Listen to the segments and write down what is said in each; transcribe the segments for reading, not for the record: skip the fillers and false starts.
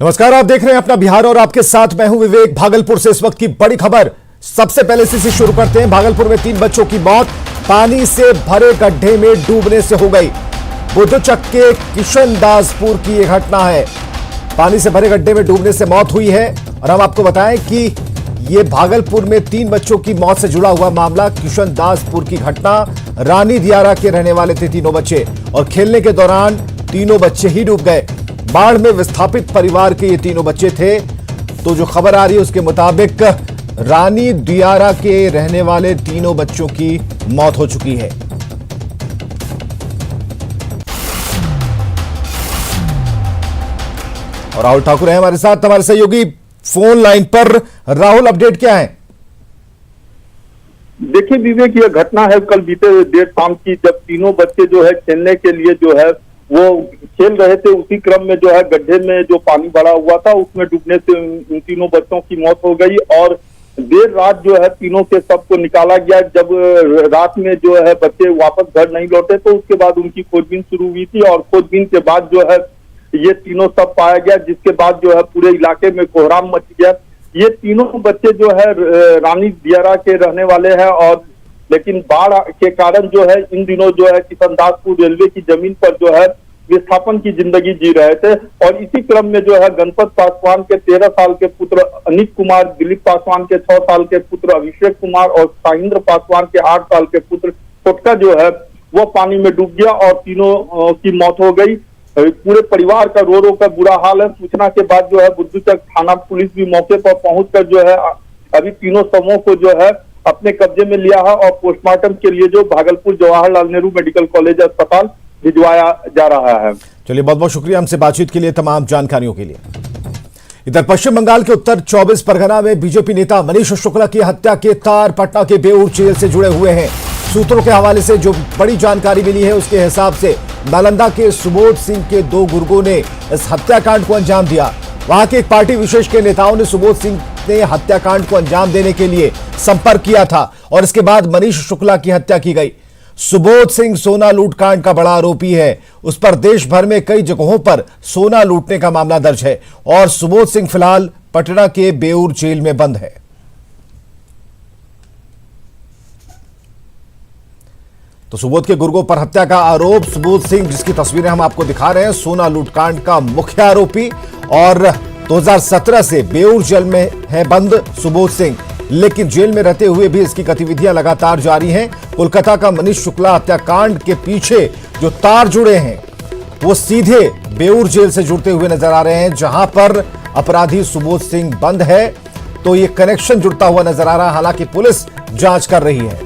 नमस्कार, आप देख रहे हैं अपना बिहार और आपके साथ मैं हूं विवेक। भागलपुर से इस वक्त की बड़ी खबर सबसे पहले से शुरू करते हैं। भागलपुर में 3 बच्चों की मौत पानी से भरे गड्ढे में डूबने से हो गई। बुद्धचक के किशनदासपुर की यह घटना है। पानी से भरे गड्ढे में डूबने से मौत हुई है और हम आपको बताएं कि यह भागलपुर में 3 बच्चों की मौत से जुड़ा हुआ मामला। किशनदासपुर की घटना, रानी दियारा के रहने वाले थे तीनों बच्चे और खेलने के दौरान तीनों बच्चे ही डूब गए। बाढ़ में विस्थापित परिवार के ये तीनों बच्चे थे। तो जो खबर आ रही है उसके मुताबिक रानी दियारा के रहने वाले तीनों बच्चों की मौत हो चुकी है। और राहुल ठाकुर है हमारे साथ, हमारे सहयोगी फोन लाइन पर। राहुल, अपडेट क्या है? देखिए विवेक, यह घटना है कल बीते देर शाम की, जब तीनों बच्चे जो है खेलने के लिए जो है वो खेल रहे थे। उसी क्रम में जो है गड्ढे में जो पानी भरा हुआ था उसमें डूबने से उन तीनों बच्चों की मौत हो गई और देर रात जो है तीनों के शव को निकाला गया। जब रात में जो है बच्चे वापस घर नहीं लौटे तो उसके बाद उनकी खोजबीन शुरू हुई थी और खोजबीन के बाद जो है ये तीनों शव पाया गया, जिसके बाद जो है पूरे इलाके में कोहराम मच गया। ये तीनों बच्चे जो है रानी दियारा के रहने वाले हैं और लेकिन बाढ़ के कारण जो है इन दिनों जो है किशनदासपुर रेलवे की जमीन पर जो है विस्थापन की जिंदगी जी रहे थे। और इसी क्रम में जो है गणपत पासवान के 13 साल के पुत्र अनिक कुमार, दिलीप पासवान के 6 साल के पुत्र अभिषेक कुमार और साहिंद्र पासवान के 8 साल के पुत्र छोटका जो है वो पानी में डूब गया और तीनों की मौत हो गई। पूरे परिवार का रो कर बुरा हाल है। सूचना के बाद जो है बुद्धचक थाना पुलिस भी मौके पर पहुंचकर जो है अभी तीनों शवों को जो है अपने कब्जे में लिया है और पोस्टमार्टम के लिए जो भागलपुर जवाहरलाल नेहरू मेडिकल कॉलेज अस्पताल भिजवाया जा रहा है। चलिए, बहुत बहुत शुक्रिया हमसे बातचीत के लिए, तमाम जानकारियों के लिए। इधर पश्चिम बंगाल के उत्तर 24 परगना में बीजेपी नेता मनीष शुक्ला की हत्या के तार पटना के बेऊर जेल से जुड़े हुए हैं। सूत्रों के हवाले से जो बड़ी जानकारी मिली है उसके हिसाब से नालंदा के सुबोध सिंह के 2 गुर्गों ने इस हत्याकांड को अंजाम दिया। वहां के एक पार्टी विशेष के नेताओं ने सुबोध सिंह ने हत्याकांड को अंजाम देने के लिए संपर्क किया था और इसके बाद मनीष शुक्ला की हत्या की गई। सुबोध सिंह सोना लूटकांड का बड़ा आरोपी है। उस पर देश भर में कई जगहों पर सोना लूटने का मामला दर्ज है और सुबोध सिंह फिलहाल पटना के बेऊर जेल में बंद है। तो सुबोध के गुर्गों पर हत्या का आरोप। सुबोध सिंह, जिसकी तस्वीरें हम आपको दिखा रहे हैं, सोना लूटकांड का मुख्य आरोपी और 2017 से बेऊर जेल में है बंद सुबोध सिंह, लेकिन जेल में रहते हुए भी इसकी गतिविधियां लगातार जारी हैं। कोलकाता का मनीष शुक्ला हत्याकांड के पीछे जो तार जुड़े हैं वो सीधे बेऊर जेल से जुड़ते हुए नजर आ रहे हैं, जहां पर अपराधी सुबोध सिंह बंद है। तो ये कनेक्शन जुड़ता हुआ नजर आ रहा है। हालांकि पुलिस जांच कर रही है।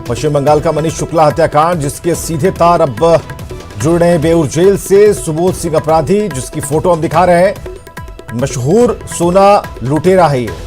पश्चिम बंगाल का मनीष शुक्ला हत्याकांड, जिसके सीधे तार अब जुड़ रहे हैं बेऊर जेल से। सुबोध सिंह अपराधी, जिसकी फोटो हम दिखा रहे हैं, मशहूर सोना लुटेरा है ये।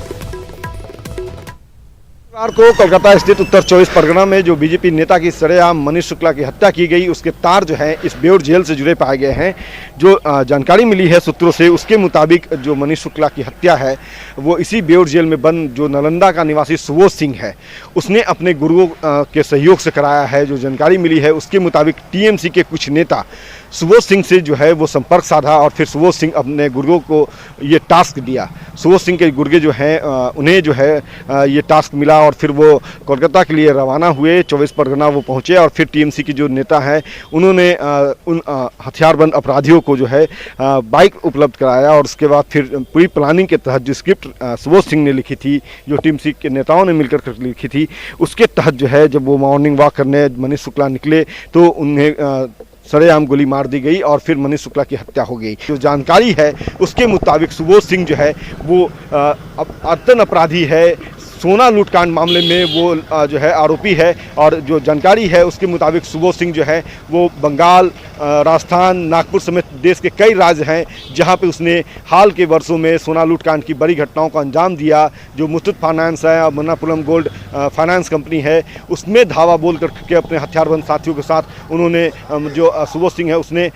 को कोलकाता स्थित उत्तर 24 परगना में जो बीजेपी नेता की सरेआम मनीष शुक्ला की हत्या की गई, उसके तार जो हैं इस बेऊर जेल से जुड़े पाए गए हैं। जो जानकारी मिली है सूत्रों से, उसके मुताबिक जो मनीष शुक्ला की हत्या है वो इसी बेऊर जेल में बंद जो नालंदा का निवासी सुबोध सिंह है, उसने अपने गुरुओं के सहयोग से कराया है। जो जानकारी मिली है उसके मुताबिक टीएमसी के कुछ नेता सुबोध सिंह से जो है वो संपर्क साधा और फिर सुबोध सिंह अपने गुर्गों को ये टास्क दिया। सुबोध सिंह के गुर्गे जो हैं उन्हें जो है ये टास्क मिला और फिर वो कोलकाता के लिए रवाना हुए। 24 परगना वो पहुंचे और फिर टीएमसी के जो नेता हैं उन्होंने उन हथियारबंद अपराधियों को जो है बाइक उपलब्ध कराया और उसके बाद फिर पूरी प्लानिंग के तहत जो स्क्रिप्ट सुबोध सिंह ने लिखी थी, जो टीएमसी के नेताओं ने मिलकर लिखी थी, उसके तहत जो है जब वो मॉर्निंग वॉक करने मनीष शुक्ला निकले तो उन्हें सरेआम गोली मार दी गई और फिर मनीष शुक्ला की हत्या हो गई। जो जानकारी है उसके मुताबिक सुबोध सिंह जो है वो आतंक अपराधी है। सोना लूटकांड मामले में वो जो है आरोपी है और जो जानकारी है उसके मुताबिक सुबोध सिंह जो है वो बंगाल, राजस्थान, नागपुर समेत देश के कई राज्य हैं जहां पे उसने हाल के वर्षों में सोना लूटकांड की बड़ी घटनाओं को अंजाम दिया। जो मुथूट फाइनेंस है और मन्नापुरम गोल्ड फाइनेंस कंपनी है, उसमें धावा बोल करके अपने हथियारबंद साथियों के साथ उन्होंने जो सुबोध सिंह है उसने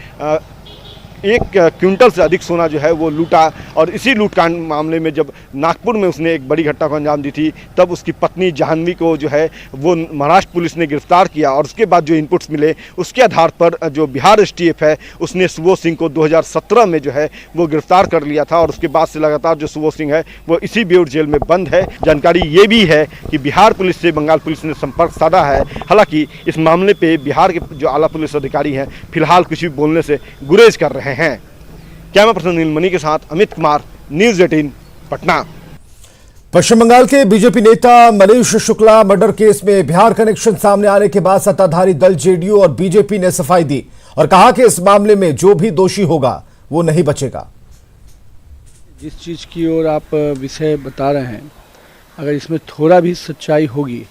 1 क्विंटल से अधिक सोना जो है वो लूटा। और इसी लूटकांड मामले में जब नागपुर में उसने एक बड़ी घटना को अंजाम दी थी, तब उसकी पत्नी जाह्नवी को जो है वो महाराष्ट्र पुलिस ने गिरफ्तार किया। और उसके बाद जो इनपुट्स मिले उसके आधार पर जो बिहार STF है उसने सुबोध सिंह को 2017 में जो है वो गिरफ्तार कर लिया था। और उसके बाद से लगातार जो सुबोध सिंह है वो इसी बेऊर जेल में बंद है। जानकारी ये भी है कि बिहार पुलिस से बंगाल पुलिस ने संपर्क साधा है। हालांकि इस मामले पे बिहार के जो आला पुलिस अधिकारी हैं फिलहाल कुछ भी बोलने से गुरेज कर रहे हैं। कैमरा पर्सन नीलमणि के साथ अमित कुमार, न्यूज़ 18 पटना। पश्चिम बंगाल के बीजेपी नेता मनीष शुक्ला मर्डर केस में बिहार कनेक्शन सामने आने के बाद सत्ताधारी दल जेडीयू और बीजेपी ने सफाई दी और कहा कि इस मामले में जो भी दोषी होगा वो नहीं बचेगा। जिस चीज़ की ओर आप विषय बता रहे हैं, अगर इसमें थोड़ा भी सच्चाई होगी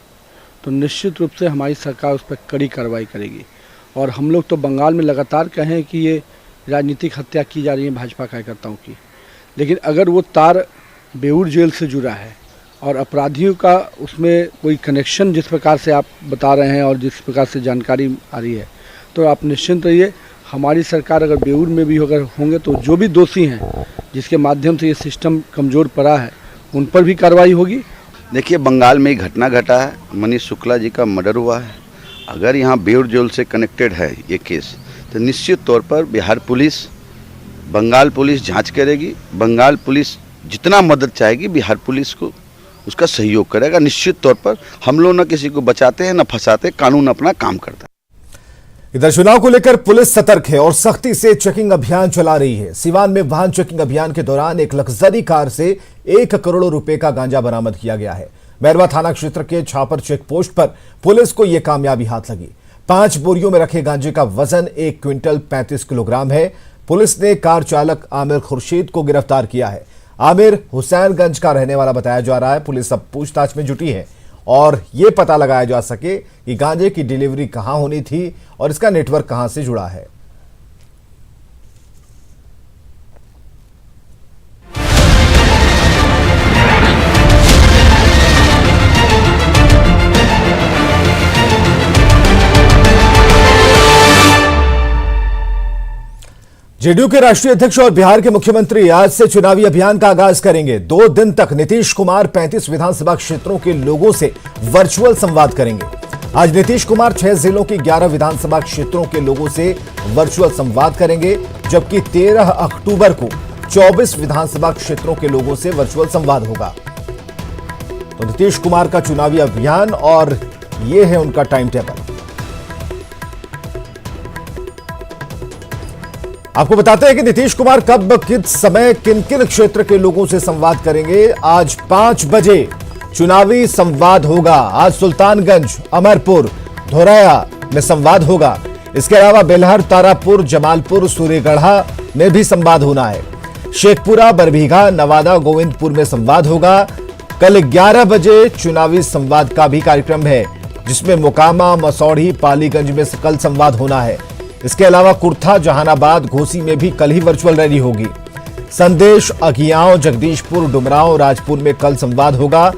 तो निश्चित रूप से हमारी सरकार उस पर कड़ी कार्रवाई करेगी। और हम लोग तो बंगाल में लगातार कहें कि ये राजनीतिक हत्या की जा रही है भाजपा कार्यकर्ताओं की, लेकिन अगर वो तार बेऊर जेल से जुड़ा है और अपराधियों का उसमें कोई कनेक्शन जिस प्रकार से आप बता रहे हैं और जिस प्रकार से जानकारी आ रही है, तो आप निश्चिंत रहिए, हमारी सरकार अगर बेऊर में भी अगर होंगे तो जो भी दोषी हैं जिसके माध्यम से ये सिस्टम कमज़ोर पड़ा है उन पर भी कार्रवाई होगी। देखिए, बंगाल में घटना घटा है, मनीष शुक्ला जी का मर्डर हुआ है। अगर यहाँ बेऊर जेल से कनेक्टेड है ये केस, तो निश्चित तौर पर बिहार पुलिस, बंगाल पुलिस जांच करेगी। बंगाल पुलिस जितना मदद चाहेगी बिहार पुलिस को उसका सहयोग करेगा। निश्चित तौर पर हम लोग न किसी को बचाते हैं न फंसाते, कानून अपना काम करता है। इधर चुनाव को लेकर पुलिस सतर्क है और सख्ती से चेकिंग अभियान चला रही है। सिवान में वाहन चेकिंग अभियान के दौरान एक लग्जरी कार से 1 करोड़ रुपए का गांजा बरामद किया गया है। मैरवा थाना क्षेत्र के छापर चेक पोस्ट पर पुलिस को यह कामयाबी हाथ लगी। 5 बोरियों में रखे गांजे का वजन 1 क्विंटल 35 किलोग्राम है। पुलिस ने कार चालक आमिर खुर्शीद को गिरफ्तार किया है। आमिर हुसैनगंज का रहने वाला बताया जा रहा है। पुलिस अब पूछताछ में जुटी है और यह पता लगाया जा सके कि गांजे की डिलीवरी कहां होनी थी और इसका नेटवर्क कहां से जुड़ा है। जेडीयू के राष्ट्रीय अध्यक्ष और बिहार के मुख्यमंत्री आज से चुनावी अभियान का आगाज करेंगे। 2 दिन तक नीतीश कुमार 35 विधानसभा क्षेत्रों के लोगों से वर्चुअल संवाद करेंगे। आज नीतीश कुमार 6 जिलों की 11 विधानसभा क्षेत्रों के लोगों से वर्चुअल संवाद करेंगे, जबकि 13 अक्टूबर को 24 विधानसभा क्षेत्रों के लोगों से वर्चुअल संवाद होगा। तो नीतीश कुमार का चुनावी अभियान और यह है उनका टाइम टेबल। आपको बताते हैं कि नीतीश कुमार कब किस समय किन किन क्षेत्र के लोगों से संवाद करेंगे। आज 5 बजे चुनावी संवाद होगा। आज सुल्तानगंज, अमरपुर, धोराया में संवाद होगा। इसके अलावा बेलहर, तारापुर, जमालपुर, सूर्यगढ़ा में भी संवाद होना है। शेखपुरा, बरबीघा, नवादा, गोविंदपुर में संवाद होगा। कल 11 बजे चुनावी संवाद का भी कार्यक्रम है, जिसमें मोकामा, मसौढ़ी, पालीगंज में कल संवाद होना है। इसके अलावा कुर्था, जहानाबाद, घोसी में भी कल ही वर्चुअल रैली होगी। संदेश, अगियाओं, जगदीशपुर, डुमरांव, राजपुर में कल संवाद होगा।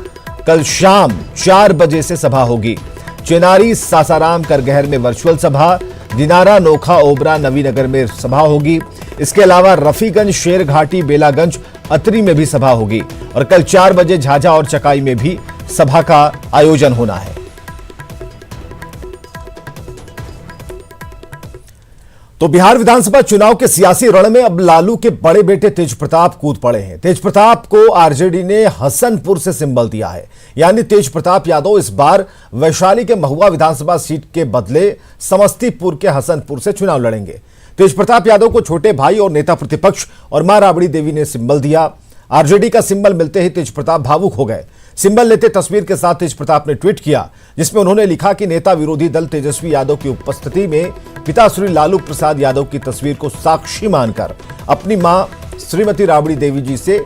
कल शाम 4 बजे से सभा होगी। चेनारी, सासाराम, करगहर में वर्चुअल सभा। दिनारा, नोखा, ओबरा, नवीनगर में सभा होगी। इसके अलावा रफीगंज, शेरघाटी, बेलागंज, अतरी में भी सभा होगी। और कल 4 बजे झाझा और चकाई में भी सभा का आयोजन होना है। तो बिहार विधानसभा चुनाव के सियासी रण में अब लालू के बड़े बेटे तेज प्रताप कूद पड़े हैं। तेज प्रताप को आरजेडी ने हसनपुर से सिंबल दिया है, यानी तेज प्रताप यादव इस बार वैशाली के महुआ विधानसभा सीट के बदले समस्तीपुर के हसनपुर से चुनाव लड़ेंगे। तेज प्रताप यादव को छोटे भाई और नेता प्रतिपक्ष और मां राबड़ी देवी ने सिंबल दिया। आरजेडी का सिंबल मिलते ही तेज प्रताप भावुक हो गए। सिंबल लेते तस्वीर के साथ तेज प्रताप ने ट्वीट किया, जिसमें उन्होंने लिखा कि नेता विरोधी दल तेजस्वी यादव की उपस्थिति में पिता श्री लालू प्रसाद यादव की तस्वीर को साक्षी मानकर अपनी मां श्रीमती राबड़ी देवी जी से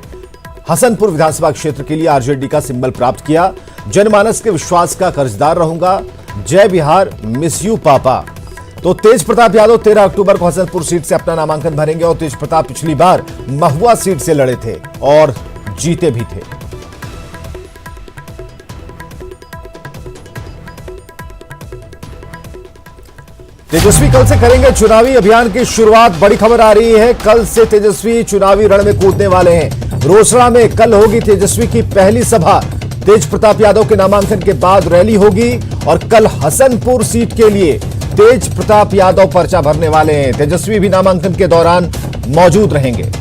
हसनपुर विधानसभा क्षेत्र के लिए आरजेडी का सिंबल प्राप्त किया। जनमानस के विश्वास का कर्जदार रहूंगा, जय बिहार, मिस यू पापा। तो तेज प्रताप यादव 13 अक्टूबर को हसनपुर सीट से अपना नामांकन भरेंगे और तेज प्रताप पिछली बार महुआ सीट से लड़े थे और जीते भी थे। तेजस्वी कल से करेंगे चुनावी अभियान की शुरुआत। बड़ी खबर आ रही है, कल से तेजस्वी चुनावी रण में कूदने वाले हैं। रोसड़ा में कल होगी तेजस्वी की पहली सभा। तेज प्रताप यादव के नामांकन के बाद रैली होगी और कल हसनपुर सीट के लिए तेज प्रताप यादव पर्चा भरने वाले हैं। तेजस्वी भी नामांकन के दौरान मौजूद रहेंगे।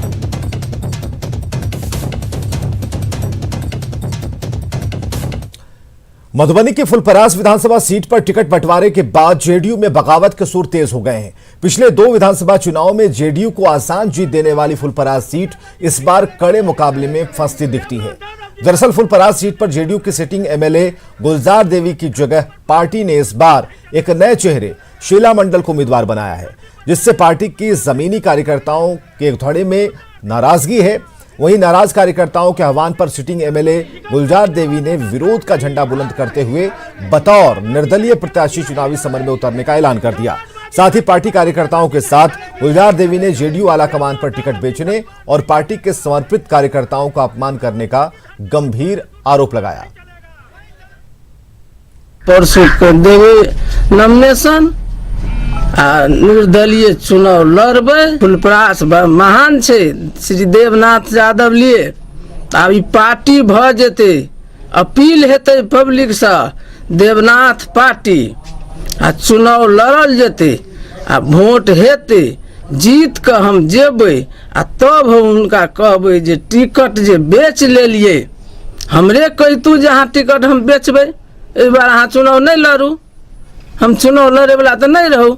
मधुबनी की फुलपरास विधानसभा सीट पर टिकट बंटवारे के बाद जेडीयू में बगावत के सुर तेज हो गए हैं। पिछले 2 विधानसभा चुनाव में जेडीयू को आसान जीत देने वाली फुलपरास सीट इस बार कड़े मुकाबले में फंसती दिखती है। दरअसल फुलपरास सीट पर जेडीयू की सिटिंग एमएलए गुलजार देवी की जगह पार्टी ने इस बार एक नए चेहरे शीला मंडल को उम्मीदवार बनाया है, जिससे पार्टी की जमीनी कार्यकर्ताओं के धड़े में नाराजगी है। वहीं नाराज कार्यकर्ताओं के आह्वान पर सिटिंग एमएलए गुलजार देवी ने विरोध का झंडा बुलंद करते हुए बतौर निर्दलीय प्रत्याशी चुनावी समर में उतरने का ऐलान कर दिया। साथ ही पार्टी कार्यकर्ताओं के साथ गुलजार देवी ने जेडीयू आला कमान पर टिकट बेचने और पार्टी के समर्पित कार्यकर्ताओं का अपमान करने का गंभीर आरोप लगाया। परसों कर देवे नॉमिनेशन, निर्दलीय चुनाव लड़बे। फुलपरास महान छे, श्री देवनाथ यादव लिए आब ई पार्टी भ जेते, अपील हेते पब्लिक से देवनाथ पार्टी, आ चुनाव लड़ल जेते, आ वोट हेते, जीत के हम जेबे, आ तब हम उनका कहबे जे टिकट जे बेच लेलिए, हमरे कही तू जहाँ टिकट हम बेचबे, इस बार अहाँ चुनाव नहीं लड़ू, हम चुनाव लड़े वाला तो नहीं रहू।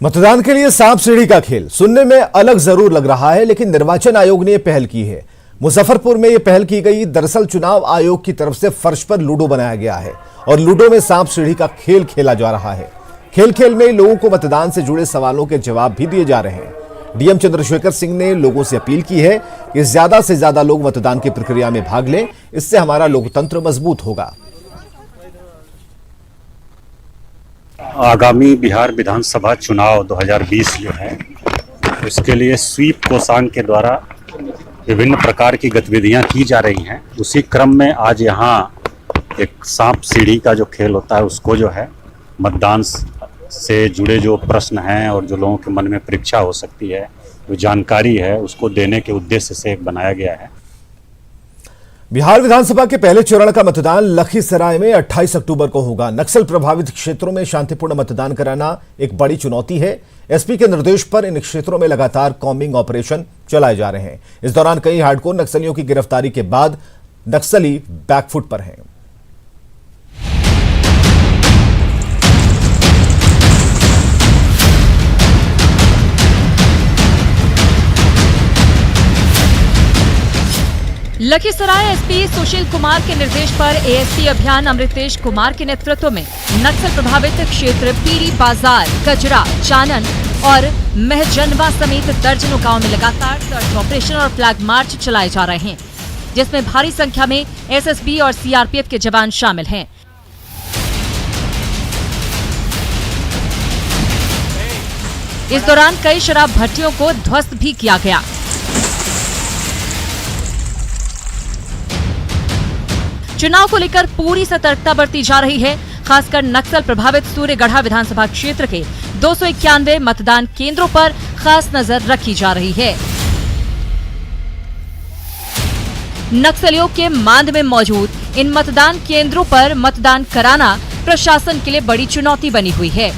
मतदान के लिए सांप सीढ़ी का खेल सुनने में अलग जरूर लग रहा है, लेकिन निर्वाचन आयोग ने यह पहल की है। मुजफ्फरपुर में यह पहल की गई। दरअसल चुनाव आयोग की तरफ से फर्श पर लूडो बनाया गया है और लूडो में सांप सीढ़ी का खेल खेला जा रहा है। खेल खेल में लोगों को मतदान से जुड़े सवालों के जवाब भी दिए जा रहे हैं। डीएम चंद्रशेखर सिंह ने लोगों से अपील की है कि ज्यादा से ज्यादा लोग मतदान की प्रक्रिया में भाग लें, इससे हमारा लोकतंत्र मजबूत होगा। आगामी बिहार विधानसभा चुनाव 2020 जो है, उसके लिए स्वीप कोषांग के द्वारा विभिन्न प्रकार की गतिविधियां की जा रही हैं। उसी क्रम में आज यहाँ एक सांप सीढ़ी का जो खेल होता है, उसको जो है मतदान से जुड़े जो प्रश्न हैं और जो लोगों के मन में परीक्षा हो सकती है, जो जानकारी है, उसको देने के उद्देश्य से एक बनाया गया है। बिहार विधानसभा के पहले चरण का मतदान लखीसराय में 28 अक्टूबर को होगा। नक्सल प्रभावित क्षेत्रों में शांतिपूर्ण मतदान कराना एक बड़ी चुनौती है। एसपी के निर्देश पर इन क्षेत्रों में लगातार कॉम्बिंग ऑपरेशन चलाए जा रहे हैं। इस दौरान कई हार्डकोर नक्सलियों की गिरफ्तारी के बाद नक्सली बैकफुट पर हैं। लखीसराय एसपी सुशील कुमार के निर्देश पर एएसपी अभियान अमृतेश कुमार के नेतृत्व में नक्सल प्रभावित क्षेत्र पीरी बाजार, कजरा, चानन और महजनवा समेत दर्जनों गांव में लगातार सर्च ऑपरेशन और फ्लैग मार्च चलाए जा रहे हैं, जिसमें भारी संख्या में एसएसबी और सीआरपीएफ के जवान शामिल हैं। इस दौरान कई शराब भट्टियों को ध्वस्त भी किया गया। चुनाव को लेकर पूरी सतर्कता बरती जा रही है। खासकर नक्सल प्रभावित सूर्यगढ़ा विधानसभा क्षेत्र के 291 मतदान केंद्रों पर खास नजर रखी जा रही है। नक्सलियों के मांद में मौजूद इन मतदान केंद्रों पर मतदान कराना प्रशासन के लिए बड़ी चुनौती बनी हुई है।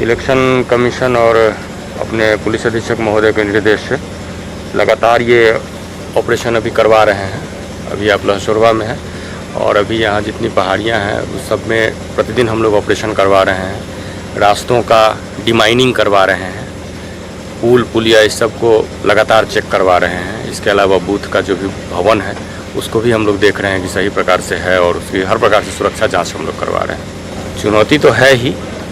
इलेक्शन कमीशन और अपने पुलिस अधीक्षक महोदय के निर्देश से लगातार ये ऑपरेशन अभी करवा रहे हैं। अभी आप लहसुरवा में है और अभी यहाँ जितनी पहाड़ियाँ हैं उस सब में प्रतिदिन हम लोग ऑपरेशन करवा रहे हैं। रास्तों का डिमाइनिंग करवा रहे हैं, पुल पुलिया इस सब को लगातार चेक करवा रहे हैं। इसके अलावा बूथ का जो भी भवन है उसको भी हम लोग देख रहे हैं कि सही प्रकार से है और उसकी हर प्रकार से सुरक्षा जाँच हम लोग करवा रहे हैं। चुनौती तो है ही,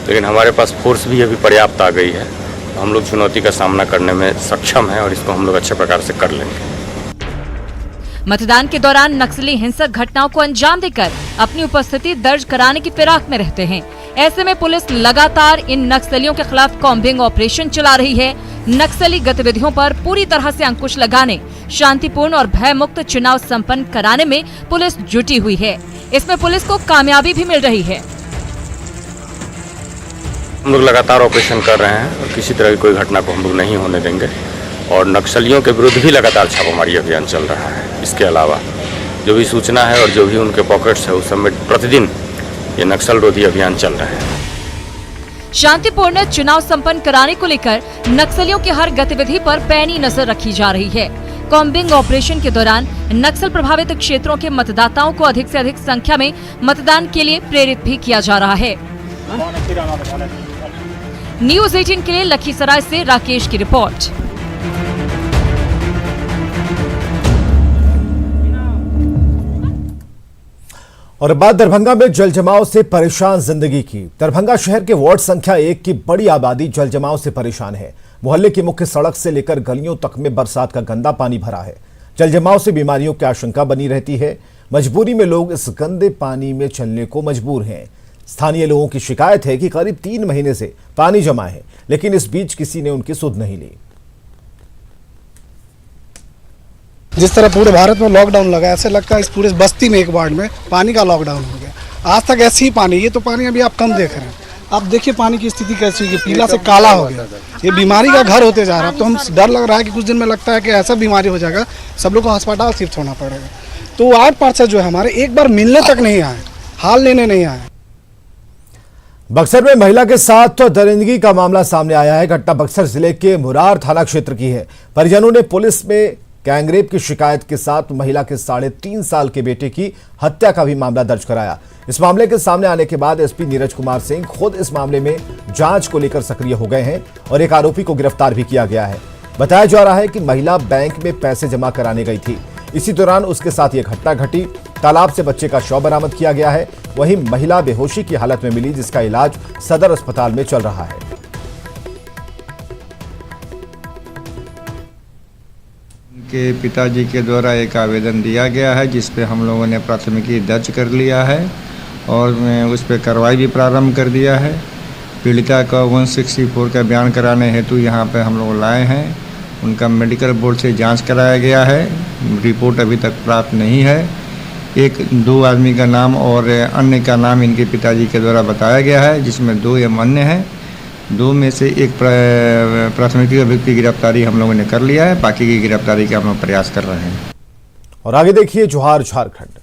लेकिन हमारे पास फोर्स भी अभी पर्याप्त आ गई है। हम लोग चुनौती का सामना करने में सक्षम हैं और इसको हम लोग अच्छे प्रकार से कर लेंगे। मतदान के दौरान नक्सली हिंसक घटनाओं को अंजाम देकर अपनी उपस्थिति दर्ज कराने की फिराक में रहते हैं। ऐसे में पुलिस लगातार इन नक्सलियों के खिलाफ कॉम्बिंग ऑपरेशन चला रही है। नक्सली गतिविधियों पर पूरी तरह से अंकुश लगाने, शांतिपूर्ण और भयमुक्त चुनाव संपन्न कराने में पुलिस जुटी हुई है। इसमें पुलिस को कामयाबी भी मिल रही है। हम लोग लगातार ऑपरेशन कर रहे हैं और किसी तरह की कोई घटना को हम लोग नहीं होने देंगे और नक्सलियों के विरुद्ध भी लगातार छापामारी अभियान चल रहा है। इसके अलावा जो भी सूचना है और जो भी उनके पॉकेट्स है उस सब में प्रतिदिन ये नक्सल रोधी अभियान चल रहे हैं। शांतिपूर्ण चुनाव संपन्न कराने को लेकर नक्सलियों की हर गतिविधि पर पैनी नजर रखी जा रही है। कॉम्बिंग ऑपरेशन के दौरान नक्सल प्रभावित क्षेत्रों के मतदाताओं को अधिक से अधिक संख्या में मतदान के लिए प्रेरित भी किया जा रहा है। न्यूज़ 18 के लिए लखीसराय से राकेश की रिपोर्ट। और बात दरभंगा में जल जमाव से परेशान जिंदगी की। दरभंगा शहर के वार्ड संख्या 1 की बड़ी आबादी जल जमाव से परेशान है। मोहल्ले की मुख्य सड़क से लेकर गलियों तक में बरसात का गंदा पानी भरा है। जल जमाव से बीमारियों की आशंका बनी रहती है। मजबूरी में लोग इस गंदे पानी में चलने को मजबूर हैं। स्थानीय लोगों की शिकायत है कि करीब 3 महीने से पानी जमा है, लेकिन इस बीच किसी ने उनकी सुध नहीं ली। जिस तरह पूरे भारत में लॉकडाउन लगा, ऐसे लगता है इस पूरे बस्ती में एक वार्ड में पानी का लॉकडाउन हो गया। आज तक ऐसे ही पानी, ये तो पानी अभी आप कम देख रहे हैं। आप देखिए पानी की स्थिति कैसी हुई, पीला से काला हो गया। ये बीमारी का घर होते जा रहा है। तो हम डर लग रहा है कि कुछ दिन में लगता है कि ऐसा बीमारी हो जाएगा, सब लोग को अस्पताल शिफ्ट होना पड़ेगा। तो वार्ड पार्षद जो है हमारे एक बार मिलने तक नहीं आए, हाल लेने नहीं आए। बक्सर में महिला के साथ तो दरिंदगी का मामला सामने आया है। घटना बक्सर जिले के मुरार थाना क्षेत्र की है। परिजनों ने पुलिस में गैंगरेप की शिकायत के साथ महिला के 3.5 साल के बेटे की हत्या का भी मामला दर्ज कराया। इस मामले के सामने आने के बाद एसपी नीरज कुमार सिंह खुद इस मामले में जांच को लेकर सक्रिय हो गए हैं और एक आरोपी को गिरफ्तार भी किया गया है। बताया जा रहा है कि महिला बैंक में पैसे जमा कराने गई थी। इसी दौरान उसके साथ ये घटना घटी। तालाब से बच्चे का शव बरामद किया गया है। वहीं महिला बेहोशी की हालत में मिली, जिसका इलाज सदर अस्पताल में चल रहा है। के पिताजी के द्वारा एक आवेदन दिया गया है, जिस पे हम लोगों ने प्राथमिकी दर्ज कर लिया है और उस पर कार्रवाई भी प्रारंभ कर दिया है। पीड़िता का 164 का बयान कराने हेतु यहाँ पे हम लोग लाए हैं। उनका मेडिकल बोर्ड से जांच कराया गया है। रिपोर्ट अभी तक प्राप्त नहीं है। 1-2 आदमी का नाम और अन्य का नाम इनके पिताजी के द्वारा बताया गया है, जिसमें 2 अमान्य हैं। 2 में से एक प्राथमिकी अभियुक्त की गिरफ्तारी हम लोगों ने कर लिया है। बाकी की गिरफ्तारी का हम लोग प्रयास कर रहे हैं। और आगे देखिए जोहार झारखंड।